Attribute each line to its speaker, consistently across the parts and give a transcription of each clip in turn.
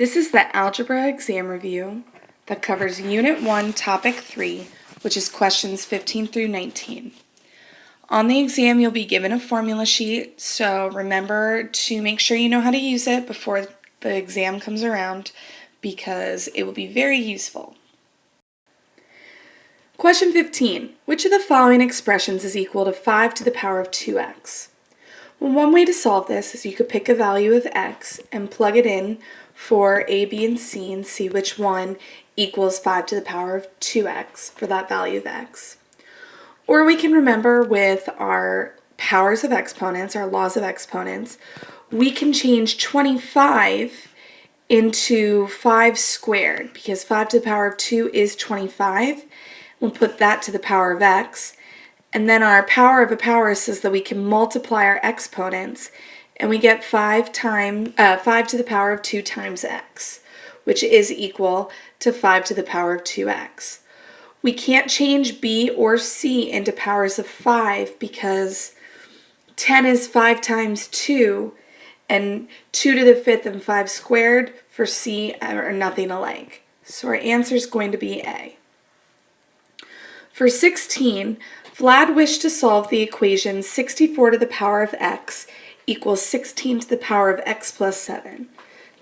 Speaker 1: This is the Algebra exam review that covers Unit 1, Topic 3, which is questions 15 through 19. On the exam, you'll be given a formula sheet, so remember to make sure you know how to use it before the exam comes around because it will be very useful. Question 15. Which of the following expressions is equal to 5 to the power of 2x? Well, one way to solve this is you could pick a value of x and plug it in for a, b, and c and see which one equals 5 to the power of 2x for that value of x. Or we can remember with our powers of exponents, our laws of exponents, we can change 25 into 5 squared because 5 to the power of 2 is 25. We'll put that to the power of x. And then our power of a power says that we can multiply our exponents, and we get 5 to the power of 2 times x, which is equal to 5 to the power of 2x. We can't change b or c into powers of 5 because 10 is 5 times 2, and 2 to the 5th and 5 squared for c are nothing alike. So our answer is going to be A. For 16, Vlad wished to solve the equation 64 to the power of x equals 16 to the power of x plus 7.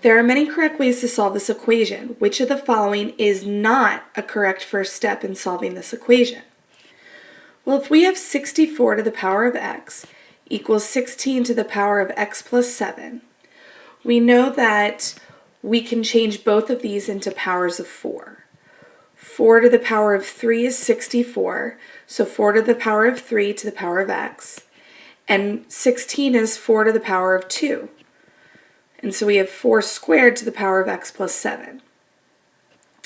Speaker 1: There are many correct ways to solve this equation. Which of the following is not a correct first step in solving this equation? Well, if we have 64 to the power of x equals 16 to the power of x plus 7, we know that we can change both of these into powers of 4. 4 to the power of 3 is 64, so 4 to the power of 3 to the power of x. And 16 is 4 to the power of 2. And so we have 4 squared to the power of x plus 7.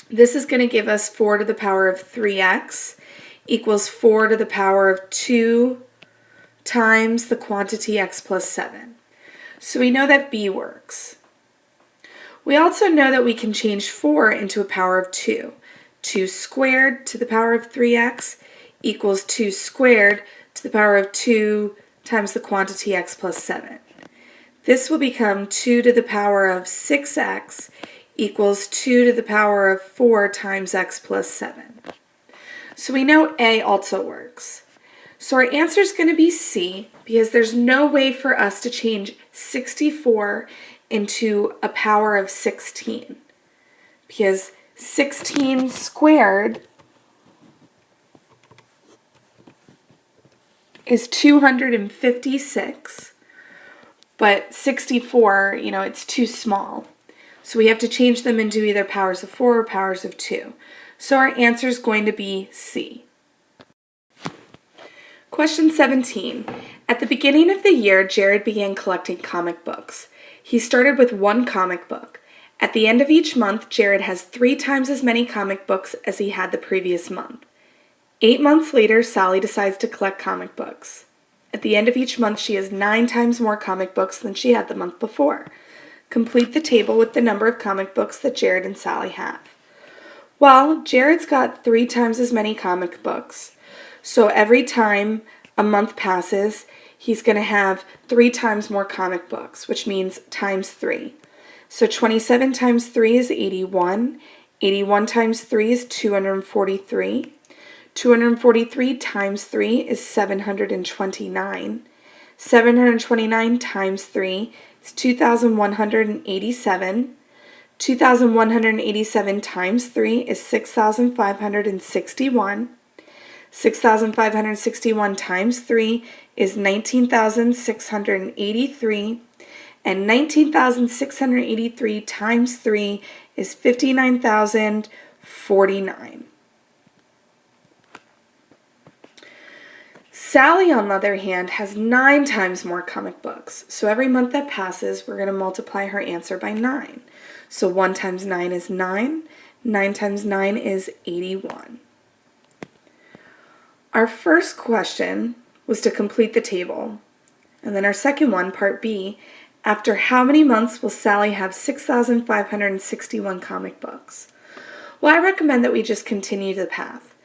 Speaker 1: This is going to give us 4 to the power of 3x equals 4 to the power of 2 times the quantity x plus 7. So we know that b works. We also know that we can change 4 into a power of 2. 2 squared to the power of 3x equals 2 squared to the power of 2 times the quantity x plus 7. This will become 2 to the power of 6x equals 2 to the power of 4 times x plus 7. So we know A also works. So our answer is going to be C because there's no way for us to change 64 into a power of 16 because 16 squared is 256, but 64, it's too small. So we have to change them into either powers of 4 or powers of 2. So our answer is going to be C. Question 17. At the beginning of the year, Jared began collecting comic books. He started with 1 comic book. At the end of each month, Jared has 3 times as many comic books as he had the previous month. 8 months later, Sally decides to collect comic books. At the end of each month, she has 9 times more comic books than she had the month before. Complete the table with the number of comic books that Jared and Sally have. Well, Jared's got 3 times as many comic books. So every time a month passes, he's going to have 3 times more comic books, which means times 3. So 27 times 3 is 81. 81 times 3 is 243. 243 times 3 is 729. 729 times 3 is 2,187. 2,187 times 3 is 6,561. 6,561 times 3 is 19,683. And 19,683 times 3 is 59,049. Sally, on the other hand, has 9 times more comic books. So every month that passes, we're going to multiply her answer by 9. So 1 times 9 is 9. 9 times 9 is 81. Our first question was to complete the table. And then our second one, part B, after how many months will Sally have 6,561 comic books? Well, I recommend that we just continue the path.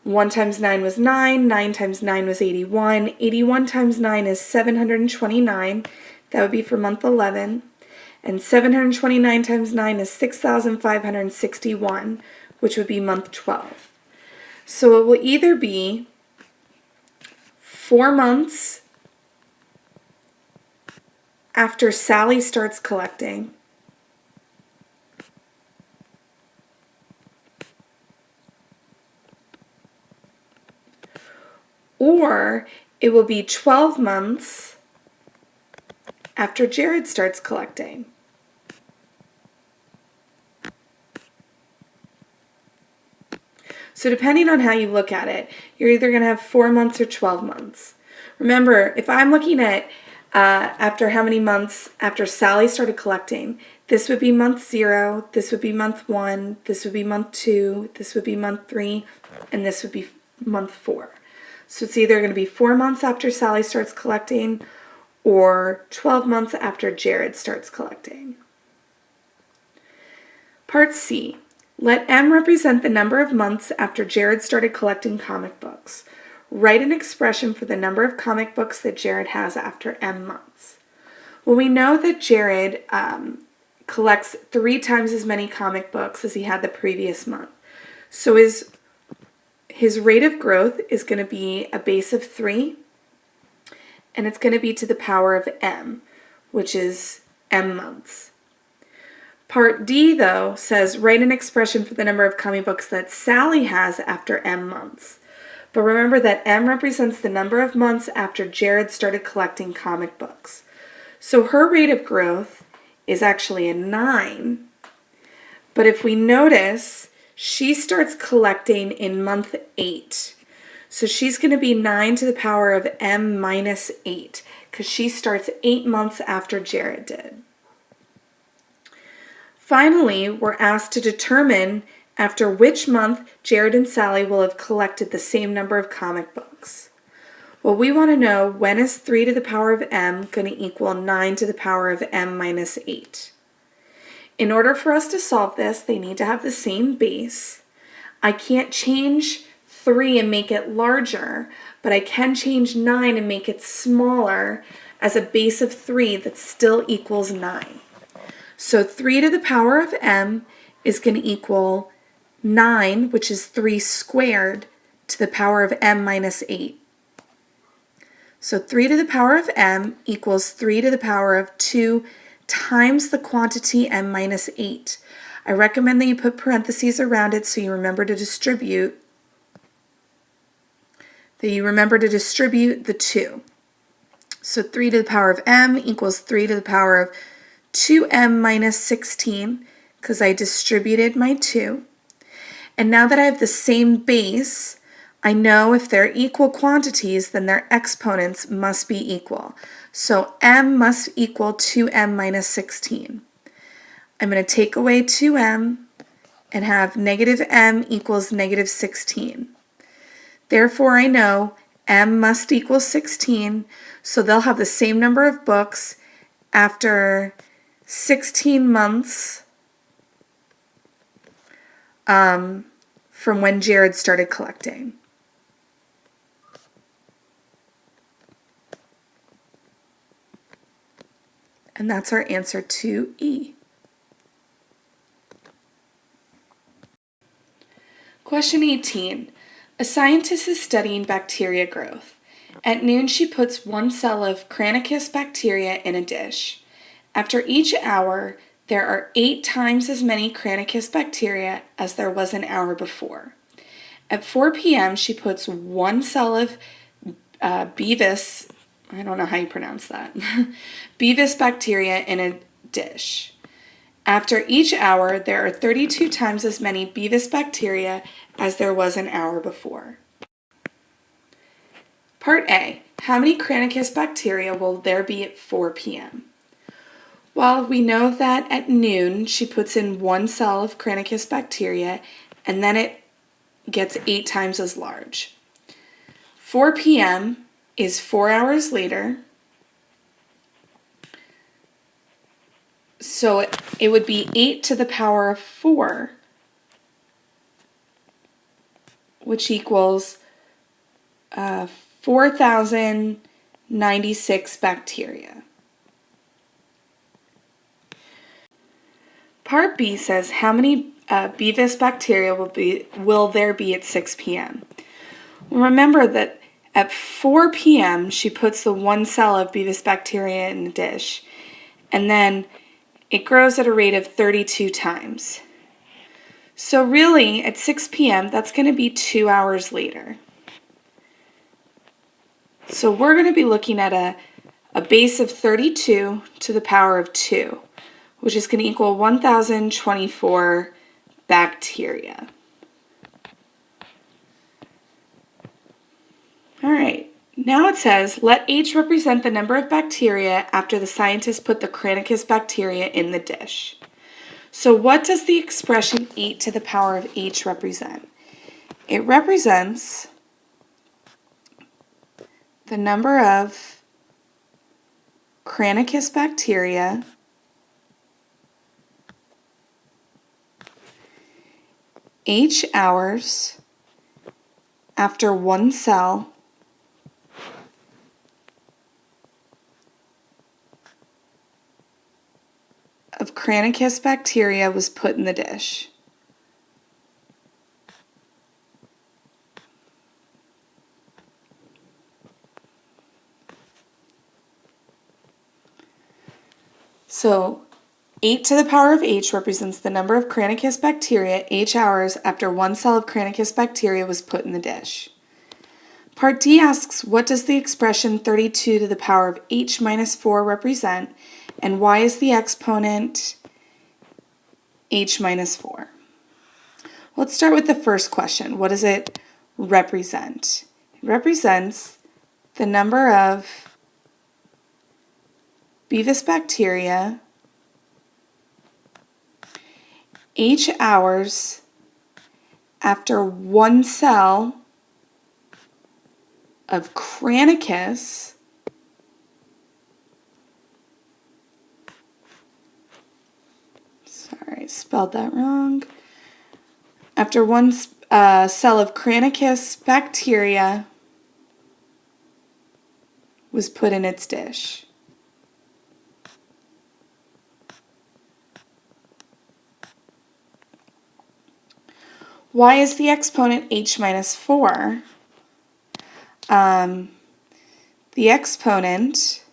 Speaker 1: 1 times 9 was 9, 9 times 9 was 81, 81 times 9 is 729, that would be for month 11, And 729 times 9 is 6,561, which would be month 12. So it will either be 4 months after Sally starts collecting, or it will be 12 months after Jared starts collecting. So depending on how you look at it, you're either going to have 4 months or 12 months. Remember, if I'm looking at after how many months after Sally started collecting, this would be month 0, this would be month 1, this would be month 2, this would be month 3, and this would be month 4. So it's either going to be 4 months after Sally starts collecting or 12 months after Jared starts collecting. Part C. Let M represent the number of months after Jared started collecting comic books. Write an expression for the number of comic books that Jared has after M months. Well, we know that Jared collects 3 times as many comic books as he had the previous month. So his rate of growth is going to be a base of 3, and it's going to be to the power of M, which is M months. Part D, though, says write an expression for the number of comic books that Sally has after M months. But remember that M represents the number of months after Jared started collecting comic books. So her rate of growth is actually a 9. But if we notice, she starts collecting in month 8. So she's going to be 9 to the power of M minus 8 because she starts 8 months after Jared did. Finally, we're asked to determine after which month Jared and Sally will have collected the same number of comic books. Well, we want to know when is 3 to the power of M going to equal 9 to the power of M minus 8. In order for us to solve this, they need to have the same base. I can't change 3 and make it larger, but I can change 9 and make it smaller as a base of 3 that still equals 9. So 3 to the power of M is going to equal 9, which is 3 squared, to the power of M minus 8. So 3 to the power of M equals 3 to the power of 2 times the quantity M minus 8. I recommend that you put parentheses around it so you remember to distribute the 2. So 3 to the power of M equals 3 to the power of 2M minus 16, because I distributed my 2. And now that I have the same base, I know if they're equal quantities, then their exponents must be equal. So M must equal 2M minus 16. I'm going to take away 2M and have negative M equals negative 16. Therefore, I know M must equal 16, so they'll have the same number of books after 16 months from when Jared started collecting. And that's our answer to E. Question 18. A scientist is studying bacteria growth. At noon, she puts 1 cell of Cranicus bacteria in a dish. After each hour, there are 8 times as many Cranicus bacteria as there was an hour before. At 4 p.m., she puts 1 cell of Bevis, I don't know how you pronounce that, Bevis bacteria in a dish. After each hour, there are 32 times as many Bevis bacteria as there was an hour before. Part A. How many Cranicus bacteria will there be at 4 p.m.? Well, we know that at noon she puts in 1 cell of Cranicus bacteria and then it gets 8 times as large. 4 p.m. is 4 hours later, so it would be 8 to the power of 4, which equals 4,096 bacteria. Part B says how many Bevis bacteria will there be at 6 p.m. Remember that at 4 p.m. she puts the one cell of Bevis bacteria in the dish, and then it grows at a rate of 32 times. So really, at 6 p.m., that's going to be 2 hours later. So we're going to be looking at a base of 32 to the power of 2, which is going to equal 1,024 bacteria. All right, now it says, let H represent the number of bacteria after the scientists put the Cranicus bacteria in the dish. So what does the expression 8 to the power of H represent? It represents the number of Cranicus bacteria H hours after one cell of Cranicus bacteria was put in the dish. So 8 to the power of H represents the number of Cranicus bacteria H hours after one cell of Cranicus bacteria was put in the dish. Part D asks, what does the expression 32 to the power of H minus 4 represent, and why is the exponent H minus 4? Let's start with the first question. What does it represent? It represents the number of Bevis bacteria H hours after one cell of Cranicus sorry, spelled that wrong. After one cell of Cranicus bacteria was put in its dish. Why is the exponent H minus 4? The exponent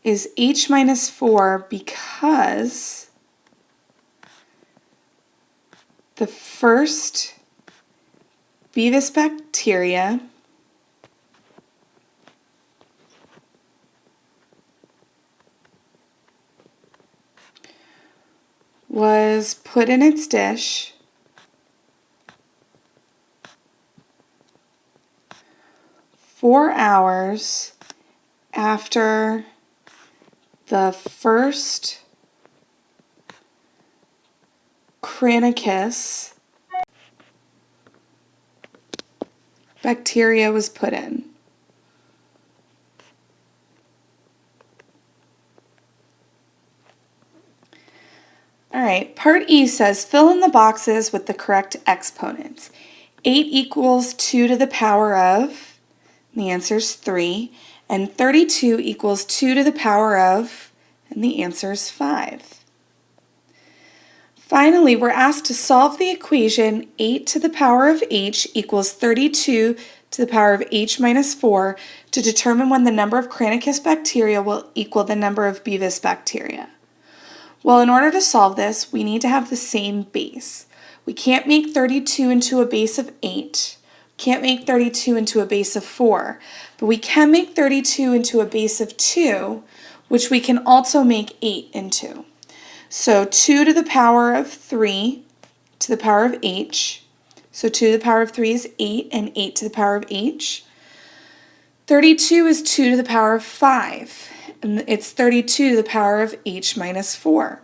Speaker 1: is H minus 4 because the first Bevis bacteria was put in its dish four hours after the first Cranicus bacteria was put in. All right, part E says fill in the boxes with the correct exponents. 8 equals 2 to the power of, and the answer is 3, and 32 equals 2 to the power of, and the answer is 5. Finally, we're asked to solve the equation 8 to the power of H equals 32 to the power of H minus 4 to determine when the number of Cranicus bacteria will equal the number of Bevis bacteria. Well, in order to solve this, we need to have the same base. We can't make 32 into a base of 8. Can't make 32 into a base of 4. But we can make 32 into a base of 2, which we can also make 8 into. So 2 to the power of 3 to the power of H. So 2 to the power of 3 is 8, and 8 to the power of H. 32 is 2 to the power of 5. And it's 32 to the power of H minus 4.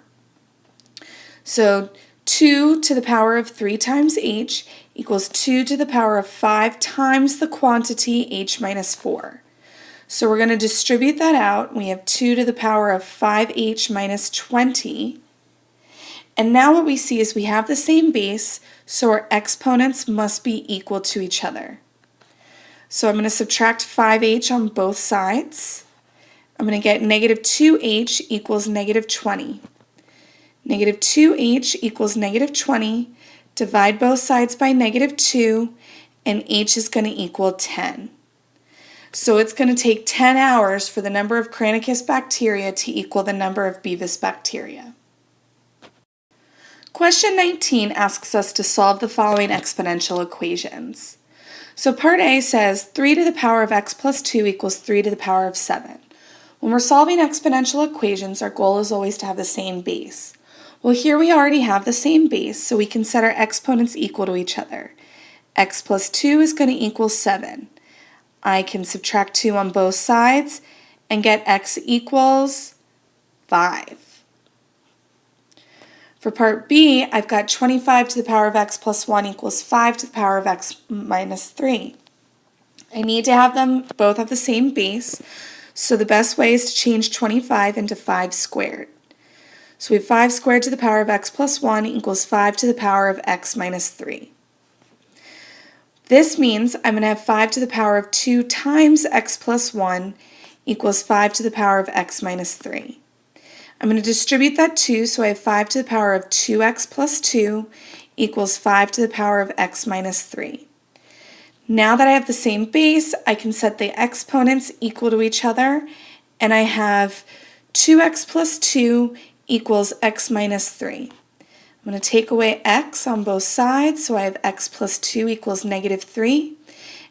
Speaker 1: So 2 to the power of 3 times H equals 2 to the power of 5 times the quantity H minus 4. So we're going to distribute that out. We have 2 to the power of 5H minus 20. And now what we see is we have the same base, so our exponents must be equal to each other. So I'm going to subtract 5H on both sides. I'm going to get negative 2h equals negative 20. Negative 2h equals negative 20. Divide both sides by negative 2, and h is going to equal 10. So it's going to take 10 hours for the number of Granicus bacteria to equal the number of Bevis bacteria. Question 19 asks us to solve the following exponential equations. So part A says 3 to the power of x plus 2 equals 3 to the power of 7. When we're solving exponential equations, our goal is always to have the same base. Well, here we already have the same base, so we can set our exponents equal to each other. X plus 2 is going to equal 7. I can subtract 2 on both sides and get x equals 5. For part B, I've got 25 to the power of x plus 1 equals 5 to the power of x minus 3. I need to have them both have the same base, so the best way is to change 25 into 5 squared. So we have 5 squared to the power of x plus 1 equals 5 to the power of x minus 3. This means I'm going to have 5 to the power of 2 times x plus 1 equals 5 to the power of x minus 3. I'm going to distribute that 2, so I have 5 to the power of 2x plus 2 equals 5 to the power of x minus 3. Now that I have the same base, I can set the exponents equal to each other, and I have 2x plus 2 equals x minus 3. I'm going to take away x on both sides, so I have x plus 2 equals negative 3,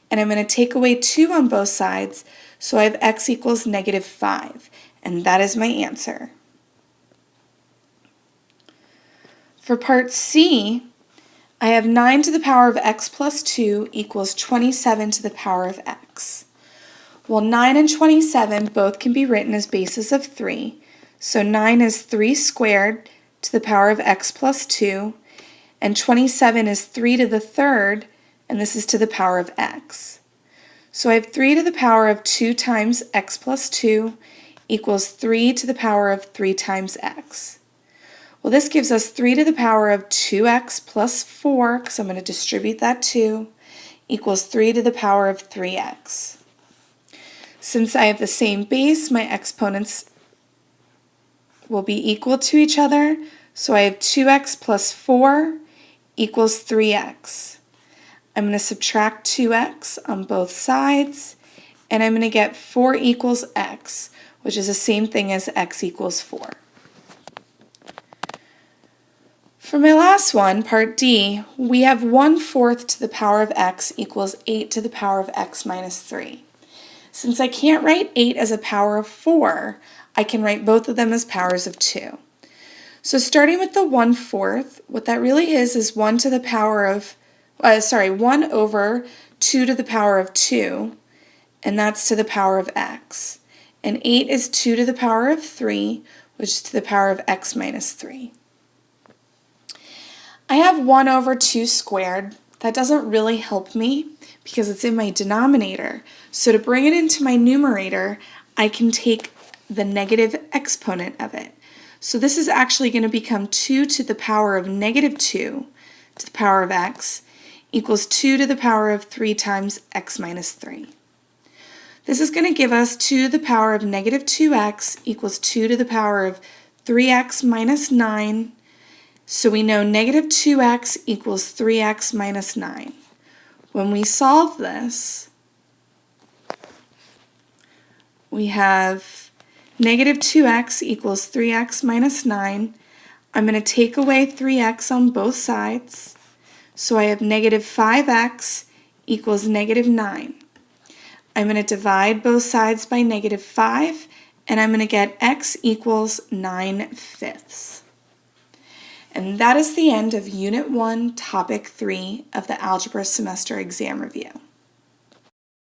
Speaker 1: and I'm going to take away 2 on both sides, so I have x equals negative 5, and that is my answer. For part C, I have 9 to the power of x plus 2 equals 27 to the power of x. Well, 9 and 27 both can be written as bases of 3, so 9 is 3 squared to the power of x plus 2, and 27 is 3 to the third, and this is to the power of x. So I have 3 to the power of 2 times x plus 2 equals 3 to the power of 3 times x. Well, this gives us 3 to the power of 2x plus 4, because I'm going to distribute that 2, equals 3 to the power of 3x. Since I have the same base, my exponents will be equal to each other, so I have 2x plus 4 equals 3x. I'm going to subtract 2x on both sides, and I'm going to get 4 equals x, which is the same thing as x equals 4. For my last one, part D, we have 1/4 to the power of x equals 8 to the power of x minus 3. Since I can't write 8 as a power of 4, I can write both of them as powers of 2. So starting with the 1/4, what that really is 1 to the power of, 1 over 2 to the power of 2, and that's to the power of x. And 8 is 2 to the power of 3, which is to the power of x minus 3. I have 1 over 2 squared. That doesn't really help me because it's in my denominator. So to bring it into my numerator, I can take the negative exponent of it. So this is actually going to become 2 to the power of negative 2 to the power of x equals 2 to the power of 3 times x minus 3. This is going to give us 2 to the power of negative 2x equals 2 to the power of 3x minus 9. So we know negative 2x equals 3x minus 9. When we solve this, we have negative 2x equals 3x minus 9. I'm going to take away 3x on both sides. So I have negative 5x equals negative 9. I'm going to divide both sides by negative 5, and I'm going to get x equals 9/5. And that is the end of Unit 1, Topic 3 of the Algebra Semester Exam Review.